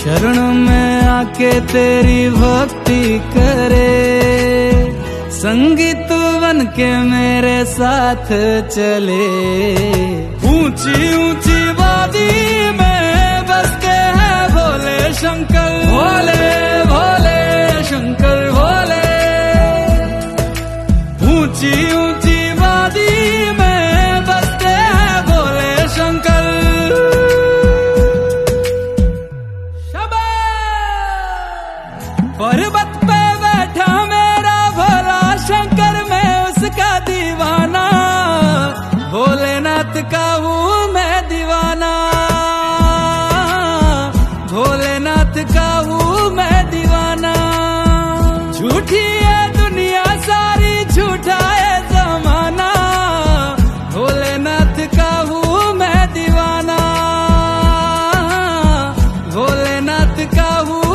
शरण में आके तेरी भक्ति करे, संगीत बन के मेरे साथ चले। ऊंची ऊंची वादी में बसते हैं भोले शंकर, भोले भोले शंकर भोले। ऊंची ऊंची वादी में बसते हैं भोले शंकर। पर्वत पे बैठा मेरा भोला शंकर, मैं उसका दीवाना। भोलेनाथ का हूँ मैं दीवाना, भोलेनाथ का हूँ मैं दीवाना। झूठी है दुनिया सारी, झूठा है जमाना। भोलेनाथ का हूँ मैं दीवाना, भोलेनाथ का हूँ